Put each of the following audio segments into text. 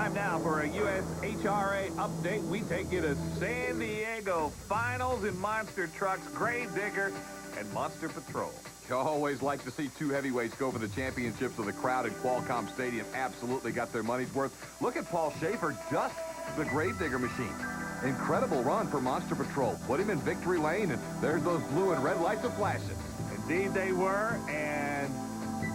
time now for a USHRA update. We take you to San Diego Finals in monster trucks, Gravedigger and Monster Patrol. You always like to see two heavyweights go for the championships, so the crowd at Qualcomm Stadium absolutely got their money's worth. Look at Paul Schaefer, just the Gravedigger machine. Incredible run for Monster Patrol. Put him in victory lane, and there's those blue and red lights are flashing. Indeed they were, and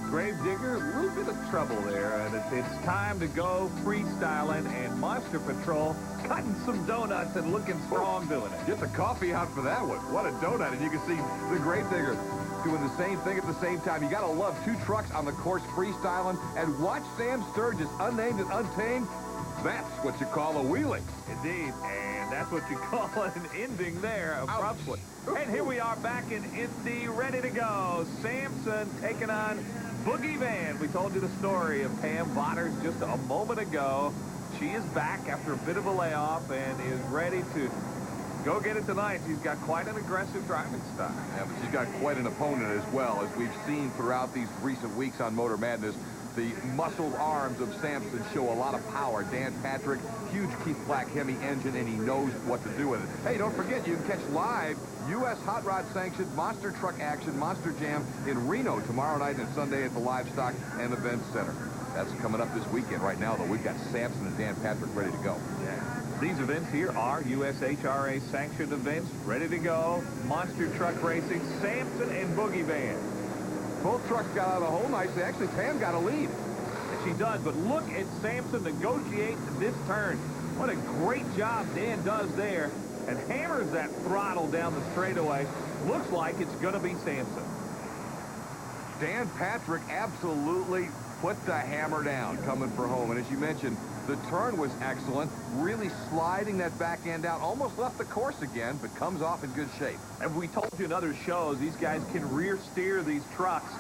Gravedigger, a little bit of trouble there. And it's time to go freestyling, and Monster Patrol cutting some donuts and looking strong doing it. Get the coffee out for that one. What a donut. And you can see the Gravedigger doing the same thing at the same time. You got to love two trucks on the course freestyling. And watch Sam Sturgis, unnamed and untamed. That's what you call a wheelie. Indeed, and that's what you call an ending there abruptly. And here we are back in Indy, ready to go. Samson taking on Boogie Van. We told you the story of Pam Votters just a moment ago. She is back after a bit of a layoff and is ready to go get it tonight. She's got quite an aggressive driving style. Yeah, but she's got quite an opponent as well, as we've seen throughout these recent weeks on Motor Madness. The muscled arms of Samson show a lot of power. Dan Patrick, huge Keith Black Hemi engine, and he knows what to do with it. Hey, don't forget, you can catch live U.S. Hot Rod sanctioned monster truck action, Monster Jam in Reno tomorrow night and Sunday at the Livestock and Events Center. That's coming up this weekend. Right now, though, we've got Samson and Dan Patrick ready to go. Yeah. These events here are USHRA sanctioned events, ready to go. Monster truck racing, Samson and Boogie Van. Both trucks got out of the hole nicely. Actually, Pam got a lead. And she does, but look at Samson negotiate this turn. What a great job Dan does there, and hammers that throttle down the straightaway. Looks like it's going to be Samson. Dan Patrick absolutely put the hammer down coming for home. And as you mentioned, the turn was excellent, really sliding that back end out. Almost left the course again, but comes off in good shape. And we told you in other shows, these guys can rear steer these trucks,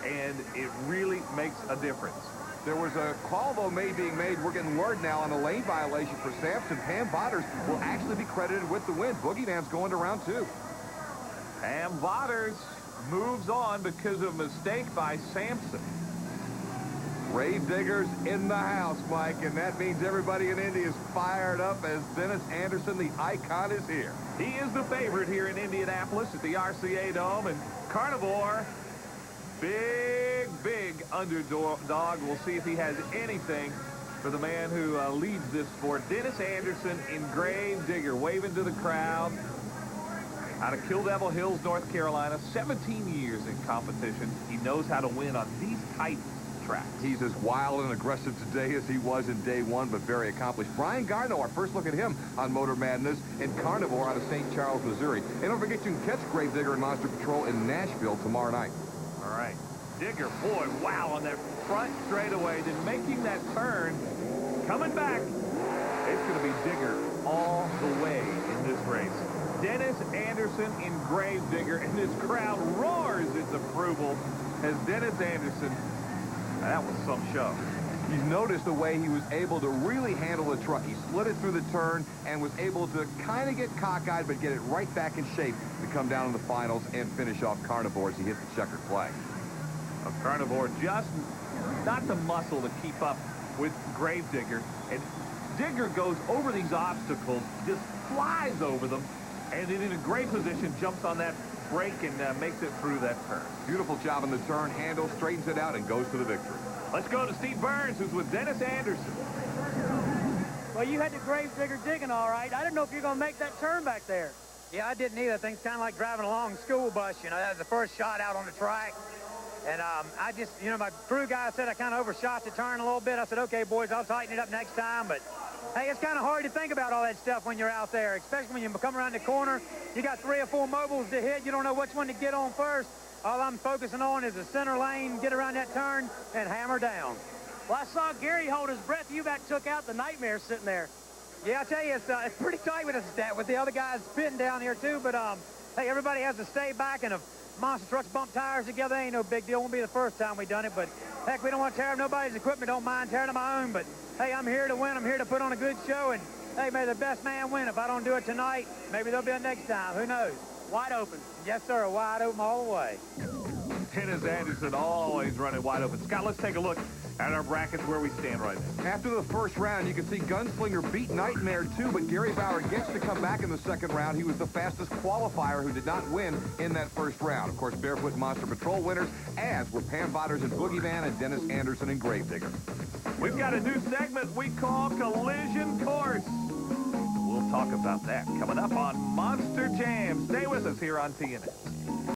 and it really makes a difference. There was a call, though, being made. We're getting word now on a lane violation for Samson. Pam Votters will actually be credited with the win. Boogie Van's going to round two. Pam Votters moves on because of a mistake by Samson. Gravediggers in the house, Mike, and that means everybody in Indy is fired up as Dennis Anderson, the icon, is here. He is the favorite here in Indianapolis at the RCA Dome, and Carnivore, big underdog. We'll see if he has anything for the man who leads this sport. Dennis Anderson in Gravedigger, waving to the crowd. Out of Kill Devil Hills, North Carolina, 17 years in competition. He knows how to win on these type tracks. He's as wild and aggressive today as he was in day one, but very accomplished. Brian Garno, our first look at him on Motor Madness, and Carnivore out of St. Charles, Missouri. And don't forget, you can catch Gravedigger and Monster Patrol in Nashville tomorrow night. All right. Digger, boy, wow, on that front straightaway, then making that turn, coming back. It's going to be Digger all the way in this race. Dennis Anderson in Gravedigger, and this crowd roars its approval as Dennis Anderson. That was some show. You've noticed the way he was able to really handle the truck. He slid it through the turn and was able to kind of get cockeyed, but get it right back in shape to come down in the finals and finish off Carnivore as he hit the checkered flag. Carnivore just not the muscle to keep up with Gravedigger. And Digger goes over these obstacles, just flies over them, and then in a great position jumps on that brake and makes it through that turn. Beautiful job on the turn, handle, straightens it out, and goes to the victory. Let's go to Steve Burns, who's with Dennis Anderson. Well, you had the Gravedigger digging all right. I didn't know if you're going to make that turn back there. Yeah, I didn't either. Things kind of like driving along a school bus. You know, that was the first shot out on the track. And I just, you know, my crew guy said I kind of overshot the turn a little bit. I said, okay, boys, I'll tighten it up next time. But, hey, it's kind of hard to think about all that stuff when you're out there, especially when you come around the corner. You got 3 or 4 mobiles to hit. You don't know which one to get on first. All I'm focusing on is the center lane, get around that turn, and hammer down. Well, I saw Gary hold his breath. You back took out the Nightmare sitting there. Yeah, I tell you, it's pretty tight with us, with the other guys pitting down here, too. But, hey, everybody has to stay back, and if monster trucks bump tires together, ain't no big deal. Won't be the first time we done it, but heck, we don't want to tear up nobody's equipment. Don't mind tearing up my own, but hey, I'm here to win. I'm here to put on a good show, and hey, may the best man win. If I don't do it tonight, maybe there'll be a next time. Who knows? Wide open. Yes, sir. Wide open all the way. Dennis Anderson always running wide open. Scott, let's take a look At our brackets, where we stand right now. After the first round, you can see Gunslinger beat Nightmare too, but Gary Bauer gets to come back in the second round. He was the fastest qualifier who did not win in that first round. Of course, Barefoot and Monster Patrol winners, as were Pam Botters and Boogie Van and Dennis Anderson and Gravedigger. We've got a new segment we call Collision Course. We'll talk about that coming up on Monster Jam. Stay with us here on TNN.